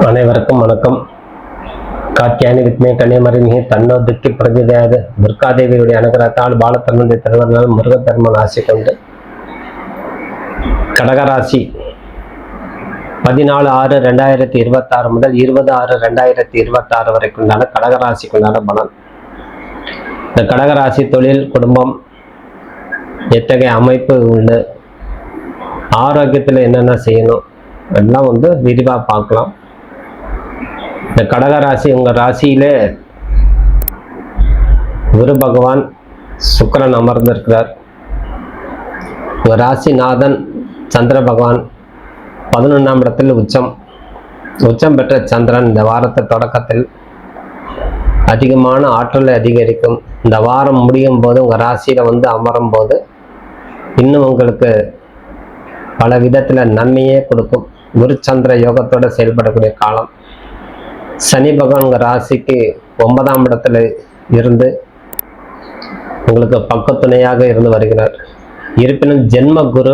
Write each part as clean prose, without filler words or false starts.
அனைவருக்கும் வணக்கம். காத்தியானி வித்மே கன்னியமரிமிகை தன்னோதுக்கி பிரதிதையாது துர்காதேவியுடைய அனுகிரகத்தால் பாலத்தன்னுடைய திருவருளால் முருகப்பெருமான் ஆசி கொண்டு கடகராசி 14/6/2026 முதல் 20/6/2026 வரைக்குண்டான கடகராசிக்குண்டான பலன். இந்த கடகராசி தொழில், குடும்பம் எத்தகைய அமைப்பு உண்டு, ஆரோக்கியத்தில் என்னென்ன செய்யணும் எல்லாம் விரிவாக பார்க்கலாம். இந்த கடகராசி உங்க ராசியிலே குரு பகவான் சுக்கிரன் அமர்ந்திருக்கிறார். உங்க ராசிநாதன் சந்திர பகவான் 11ஆம் இடத்தில் உச்சம் பெற்ற சந்திரன் இந்த வாரத்தை தொடக்கத்தில் அதிகமான ஆற்றலை அதிகரிக்கும். இந்த வாரம் முடியும் போது உங்க ராசியில அமரும் போது இன்னும் உங்களுக்கு பல விதத்துல நன்மையே கொடுக்கும். குரு சந்திர யோகத்தோட செயல்படக்கூடிய காலம். சனி பகவான் உங்க ராசிக்கு 9ஆம் இடத்துல இருந்து உங்களுக்கு பக்கத்துணையாக இருந்து வருகிறார். இருப்பினும் ஜென்ம குரு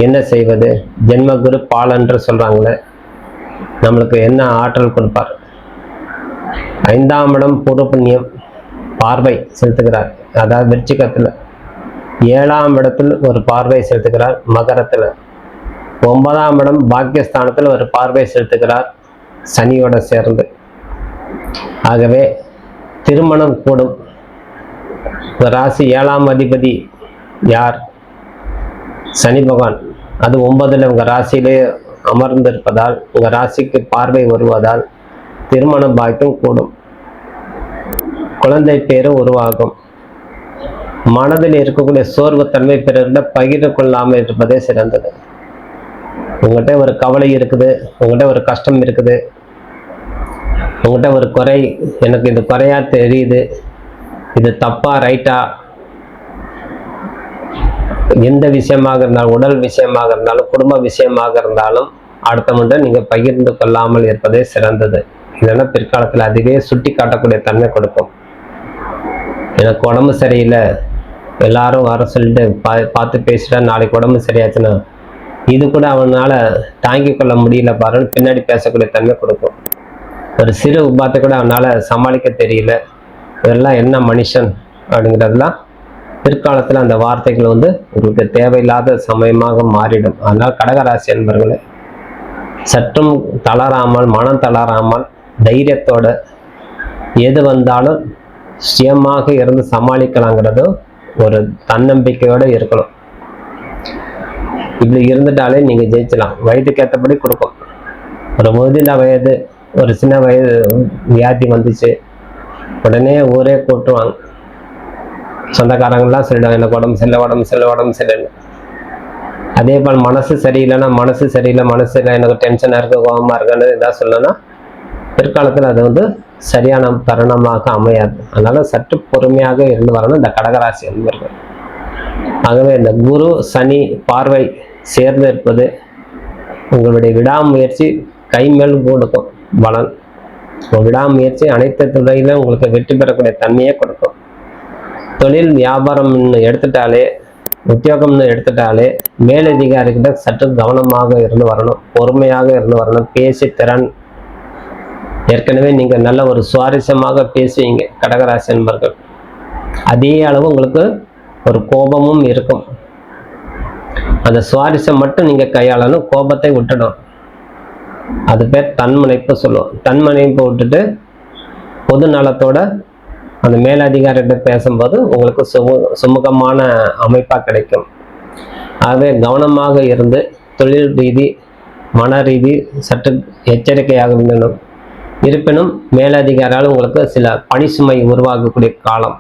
என்ன செய்வது? ஜென்ம குரு பாலன்று சொல்றாங்களே, நம்மளுக்கு என்ன ஆற்றல் கொடுப்பார்? 5ஆம் இடம் பூர்வ புண்ணியம் பார்வை செலுத்துகிறார், அதாவது விருச்சிகத்துல. 7ஆம் இடத்தில் ஒரு பார்வை செலுத்துகிறார் மகரத்துல. 9ஆம் இடம் பாக்கியஸ்தானத்தில் ஒரு பார்வை செலுத்துகிறார் சனியோட சேர்ந்து. ஆகவே திருமணம் கூடும். ராசி 7ஆம் அதிபதி யார்? சனி பகவான். அது 9ல் உங்க ராசியிலே அமர்ந்திருப்பதால், உங்க ராசிக்கு பார்வை வருவதால் திருமண பாக்கியம் கூடும், குழந்தை பேரு உருவாகும். மனதில் இருக்கக்கூடிய சோர்வுத்தன்மை பிறரிட பகிர்ந்து கொள்ளாமல் இருப்பதே சிறந்தது. உங்கள்கிட்ட ஒரு கவலை இருக்குது, உங்கள்கிட்ட ஒரு கஷ்டம் இருக்குது, உங்கள்கிட்ட ஒரு குறை, எனக்கு இது குறையா தெரியுது, இது தப்பா ரைட்டா, எந்த விஷயமாக இருந்தாலும், உடல் விஷயமாக இருந்தாலும், குடும்ப விஷயமாக இருந்தாலும் அடுத்தவங்கள்ட்ட நீங்க பகிர்ந்து கொள்ளாமல் இருப்பதே சிறந்தது. இல்லைன்னா பிற்காலத்தில் அதுவே சுட்டி காட்டக்கூடிய தன்மை கொடுக்கும். எனக்கு உடம்பு சரியில்லை, எல்லாரும் வர சொல்லிட்டு பார்த்து பேசிட்டா நாளைக்கு உடம்பு சரியாச்சுன்னா இது கூட அவனால தாங்கி கொள்ள முடியல பாருன்னு பின்னாடி பேசக்கூடிய தன்மை கொடுக்கும். ஒரு சிறு உபாத்தை கூட அவனால சமாளிக்க தெரியல, இதெல்லாம் என்ன மனுஷன் அப்படிங்கிறதுலாம் பிற்காலத்தில் அந்த வார்த்தைகள் உங்களுக்கு தேவையில்லாத சமயமாக மாறிடும். அதனால் கடகராசி என்பவர்களே சற்றும் தளராமல், மனம் தளராமல் தைரியத்தோட எது வந்தாலும் சுயமாக இருந்து சமாளிக்கலாங்கிறதும் ஒரு தன்னம்பிக்கையோட இருக்கணும். இப்படி இருந்துட்டாலே நீங்க ஜெயிச்சலாம். வயதுக்கு ஏற்றபடி கொடுக்கும். ஒரு முதிர்ந்த வயது, ஒரு சின்ன வயது வியாதி வந்துச்சு, உடனே ஊரே கூட்டுவாங்க, சொந்தக்காரங்கள்லாம் சொல்லிடுவாங்க எனக்கு உடம்பு சரியில்லை. அதே போல் மனசு சரியில்லைன்னா மனசு சரியில்லை, எனக்கு டென்ஷனாக இருக்கு, கோபமா இருக்குன்னு இதாக சொல்லணும்னா பிற்காலத்தில் அது சரியான தருணமாக அமையாது. அதனால சற்று பொறுமையாக இருந்து வரணும் இந்த கடகராசி என்பவர்கள். ஆகவே இந்த குரு சனி பார்வை சேர்ந்து இருப்பது உங்களுடைய விடாமுயற்சி கைமேல் கொடுக்கும் பலன். விடாமுயற்சி அனைத்து துறையிலும் உங்களுக்கு வெற்றி பெறக்கூடிய தன்மையை கொடுக்கும். தொழில் வியாபாரம்னு எடுத்துட்டாலே, உத்தியோகம்னு எடுத்துட்டாலே மேலதிகாரிகிட்ட சற்று கவனமாக இருந்து வரணும், பொறுமையாக இருந்து வரணும். பேச்சு திறன், ஏற்கனவே நீங்க நல்ல ஒரு சுவாரஸ்யமாக பேசுவீங்க கடகராசி என்பர்கள். அதே அளவு உங்களுக்கு ஒரு கோபமும் இருக்கும். அந்த சுவாரஸ்யம் மட்டும் நீங்க கையாளணும், கோபத்தை விட்டுடும். அது பேர் தன்முனைப்பு சொல்லுவோம். தன்முனைப்பு விட்டுட்டு பொது நலத்தோட அந்த மேலதிகாரிகிட்ட பேசும்போது உங்களுக்கு சுமூகமான அமைப்பா கிடைக்கும். ஆகவே கவனமாக இருந்து தொழில் ரீதி, மன ரீதி சற்று எச்சரிக்கையாக இருந்தணும். இருப்பினும் மேலதிகாரியால் உங்களுக்கு சில பணி சுமை உருவாகக்கூடிய காலம்.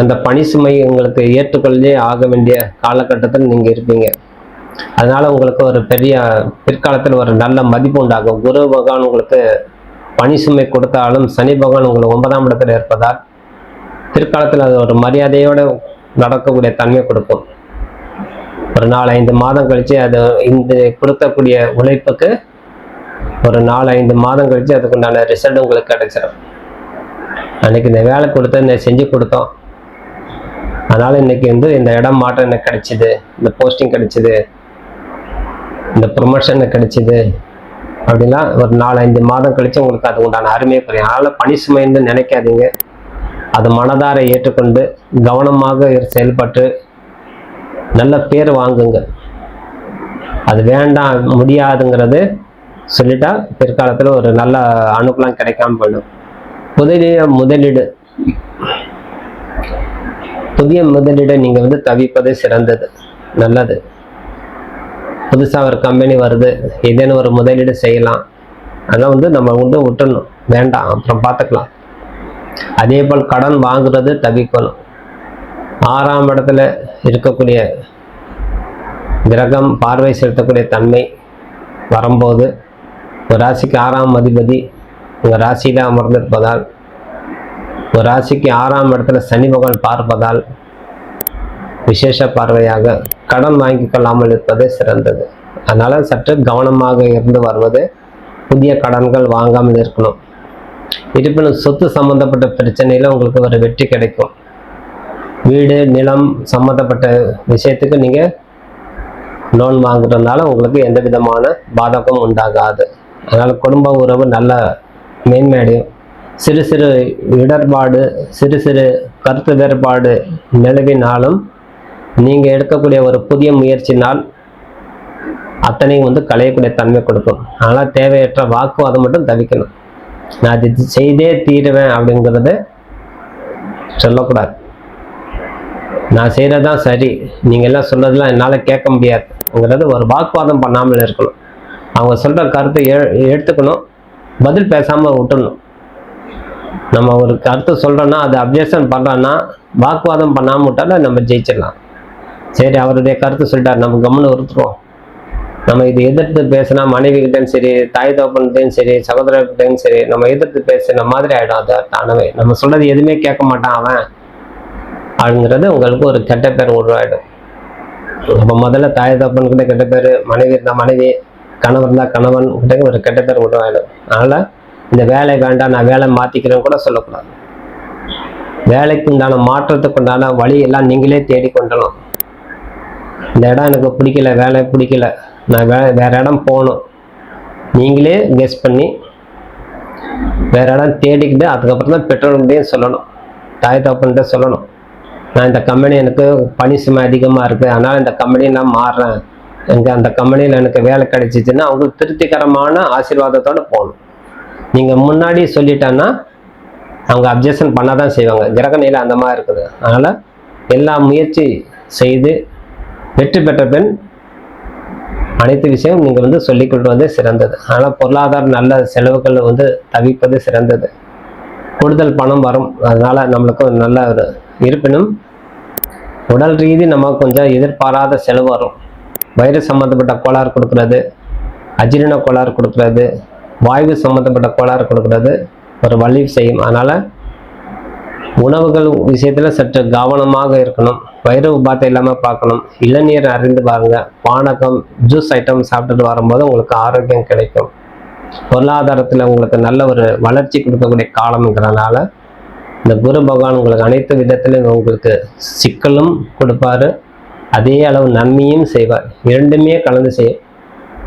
அந்த பணி சுமை உங்களுக்கு ஏற்றுக்கொள்ளே ஆக வேண்டிய காலகட்டத்தில் நீங்க இருப்பீங்க. அதனால உங்களுக்கு ஒரு பெரிய பிற்காலத்தில் ஒரு நல்ல மதிப்பு உண்டாகும். குரு பகவான் உங்களுக்கு பணி சுமை கொடுத்தாலும் சனி பகவான் உங்களுக்கு 9ஆம் இடத்துல இருப்பதால் பிற்காலத்தில் அது ஒரு மரியாதையோடு நடக்கக்கூடிய தன்மை கொடுக்கும். ஒரு 4-5 மாதம் கழிச்சு அது இந்த கொடுக்கக்கூடிய உழைப்புக்கு ஒரு 4-5 மாதம் கழிச்சு அதுக்குண்டான ரிசல்ட் உங்களுக்கு கிடைச்சிடும். அன்னைக்கு இந்த வேலை கொடுத்து செஞ்சு கொடுத்தோம், அதனால இன்னைக்கு இந்த இடம் மாற்றம் எனக்கு கிடைச்சிது, இந்த போஸ்டிங் கிடைச்சிது, இந்த ப்ரொமோஷன் கிடைச்சிது, அப்படிலாம் ஒரு 4-5 மாதம் கழிச்சு உங்களுக்கு அது உண்டான அருமையை புரியும். அதனால் பணி சுமைன்னு நினைக்காதீங்க. அது மனதார ஏற்றுக்கொண்டு கவனமாக செயல்பட்டு நல்ல பேர் வாங்குங்க. அது வேண்டாம் முடியாதுங்கிறது சொல்லிட்டா பிற்காலத்தில் ஒரு நல்ல அனுகூலம் கிடைக்காம போயிடும். புதிய முதலீடை நீங்கள் தவிர்ப்பது சிறந்தது, நல்லது. புதுசாக ஒரு கம்பெனி வருது, ஏதேனும் ஒரு முதலீடு செய்யலாம், அதெல்லாம் நம்ம விட்டுடணும், வேண்டாம், அப்புறம் பார்த்துக்கலாம். அதே போல் கடன் வாங்குறது தவிர்க்கணும். 6ஆம் இடத்துல இருக்கக்கூடிய கிரகம் பார்வை செலுத்தக்கூடிய தன்மை வரும்போது ஒரு ராசிக்கு 6ஆம் அதிபதி உங்கள் ராசியில அமர்ந்திருப்பதால், ஒரு ராசிக்கு 6ஆம் இடத்துல சனி பகவான் பார்ப்பதால் விசேஷ பார்வையாக கடன் வாங்கி கொள்ளாமல் இருப்பது சிறந்தது. அதனால சற்று கவனமாக இருந்து வருவது, புதிய கடன்கள் வாங்காமல் இருக்கணும். இருப்பினும் சொத்து சம்பந்தப்பட்ட பிரச்சனையில உங்களுக்கு ஒரு வெற்றி கிடைக்கும். வீடு நிலம் சம்பந்தப்பட்ட விஷயத்துக்கு நீங்க லோன் வாங்குறதுனால உங்களுக்கு எந்த விதமான பாதகமும் உண்டாகாது. அதனால குடும்ப உறவு நல்ல மேன்மையடையும். சிறு சிறு இடர்பாடு, சிறு சிறு கருத்து வேறுபாடு நிலவினாலும் நீங்கள் எடுக்கக்கூடிய ஒரு புதிய முயற்சினால் அத்தனையும் களையக்கூடிய தன்மை கொடுக்கும். அதனால் தேவையற்ற வாக்குவாதம் மட்டும் தவிக்கணும். நான் அது செய்தே தீருவேன் அப்படிங்கிறத சொல்லக்கூடாது. நான் செய்கிறதான் சரி, நீங்கள் எல்லாம் சொல்றதெல்லாம் என்னால் கேட்க முடியாதுங்கிறது ஒரு வாக்குவாதம் பண்ணாமல் இருக்கணும். அவங்க சொல்கிற கருத்தை எடுத்துக்கணும், பதில் பேசாமல் விட்டுணும். நம்ம ஒரு கருத்து சொல்கிறோன்னா அது அப்ஜெக்ஷன் பண்ணுறோன்னா வாக்குவாதம் பண்ணாமல் விட்டாலும் நம்ம ஜெயிச்சிடலாம். சரி, அவருடைய கருத்து சொல்லிட்டார், நம்ம கம்முன்னு ஒருத்துருவோம். நம்ம இது எதிர்த்து பேசினா மனைவிகிட்டையும் சரி, தாய் தகப்பன்கிட்டையும் சரி, சகோதரர்கிட்டையும் சரி, நம்ம எதிர்த்து பேசுன மாதிரி ஆகிடும். அது தானவே நம்ம சொல்றது எதுவுமே கேட்க மாட்டான் அவன் அப்படிங்கிறது உங்களுக்கு ஒரு கெட்ட பேர் உருவாயிடும். அப்போ முதல்ல தாய் தகப்பன்கிட்ட கெட்ட பேர், மனைவி இருந்தால் மனைவி, கணவன் இருந்தால் கணவன் கிட்ட ஒரு கெட்ட பேர் உருவாயிடும். அதனால இந்த வேலை வேண்டாம், நான் வேலை மாற்றிக்கிறேன்னு கூட சொல்லக்கூடாது. வேலைக்கு உண்டான மாற்றத்துக்கு உண்டான வழி எல்லாம் நீங்களே தேடிக்கொண்டணும். இந்த இடம் எனக்கு பிடிக்கல, வேலை பிடிக்கல, நான் வேற இடம் போகணும், நீங்களே கெஸ் பண்ணி வேற இடம் தேடிக்கிட்டு அதுக்கப்புறம் தான் பெற்றோர்கிட்டையும் சொல்லணும், தாய் தகப்பன்கிட்ட சொல்லணும். நான் இந்த கம்பெனி எனக்கு பணி சுமை அதிகமாக இருக்குது, அதனால் இந்த கம்பெனியை நான் மாறுறேன், அந்த கம்பெனியில் எனக்கு வேலை கிடைச்சிச்சுன்னா அவங்களுக்கு திருப்திகரமான ஆசீர்வாதத்தோடு போகணும். நீங்கள் முன்னாடி சொல்லிட்டேன்னா அவங்க அப்ஜெக்ஷன் பண்ண தான் செய்வாங்க. கிரக நிலை அந்த மாதிரி இருக்குது. அதனால் எல்லா முயற்சி செய்து வெற்றி பெற்ற பின் அனைத்து விஷயம் நீங்கள் சொல்லிக்கொண்டு வந்து சிறந்தது. அதனால் பொருளாதார நல்ல செலவுகள் தவிர்ப்பது சிறந்தது. கூடுதல் பணம் வரும், அதனால நம்மளுக்கு நல்ல ஒரு இருப்பினும் உடல் ரீதி நம்ம கொஞ்சம் எதிர்பாராத செலவு வரும். வயிறு சம்மந்தப்பட்ட கோளாறு கொடுக்கறது, அஜீரண கோளாறு கொடுக்கறது, வாயு சம்மந்தப்பட்ட கோளாறு கொடுக்கறது ஒரு வலி செய்யும். அதனால உணவுகள் விஷயத்துல சற்று கவனமாக இருக்கணும். வயிறு உபாத்தை இல்லாமல் பார்க்கணும். இளநீர் அறிந்து பாருங்க. பானகம், ஜூஸ் ஐட்டம் சாப்பிட்டுட்டு வரும்போது உங்களுக்கு ஆரோக்கியம் கிடைக்கும். பொருளாதாரத்தில் உங்களுக்கு நல்ல ஒரு வளர்ச்சி கொடுக்கக்கூடிய காலம்ங்கிறதுனால இந்த குரு பகவான் உங்களுக்கு அனைத்து விதத்திலும் உங்களுக்கு சிக்கலும் கொடுப்பாரு, அதே அளவு நன்மையும் செய்வார். இரண்டுமே கலந்து செய்யும்.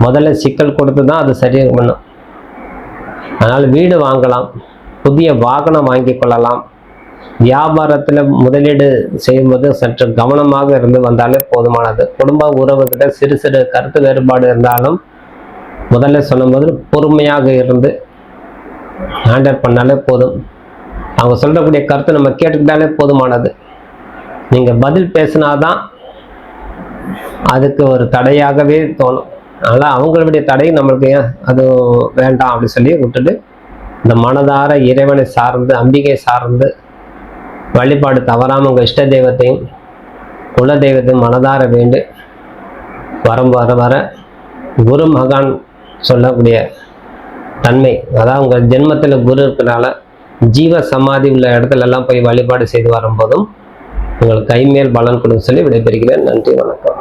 முதல்ல சிக்கல் கொடுத்து தான் அது சரியாக பண்ணும். அதனால் வீடு வாங்கலாம், புதிய வாகனம் வாங்கி கொள்ளலாம். வியாபாரத்தில் முதலீடு செய்யும்போது சற்று கவனமாக இருந்து வந்தாலே போதுமானது. குடும்ப உறவுகிட்ட சிறு சிறு கருத்து வேறுபாடு இருந்தாலும் முதல்ல சொன்னபோது பொறுமையாக இருந்து ஹேண்டில் பண்ணாலே போதும். அவங்க சொல்லக்கூடிய கருத்தை நம்ம கேட்டுக்கிட்டாலே போதுமானது. நீங்கள் பதில் பேசினாதான் அதுக்கு ஒரு தடையாகவே தோணும். அதனால் அவங்களுடைய தடை நம்மளுக்கு ஏன் அது வேண்டாம் அப்படி சொல்லி விட்டுட்டு இந்த மனதார இறைவனை சார்ந்து, அம்பிகை சார்ந்து வழிபாடு தவறாமல் உங்கள் இஷ்ட தெய்வத்தையும் குல தெய்வத்தையும் மனதார வேண்டு வர வர குரு மகான் சொல்லக்கூடிய தன்மை, அதாவது உங்கள் ஜென்மத்தில் குரு இருக்கிறனால ஜீவ சமாதி உள்ள இடத்துல எல்லாம் போய் வழிபாடு செய்து வரும்போதும் உங்களுக்கு கைமேல் பலன் கொடுக்க சொல்லி விடைபெறுகிறேன். நன்றி, வணக்கம்.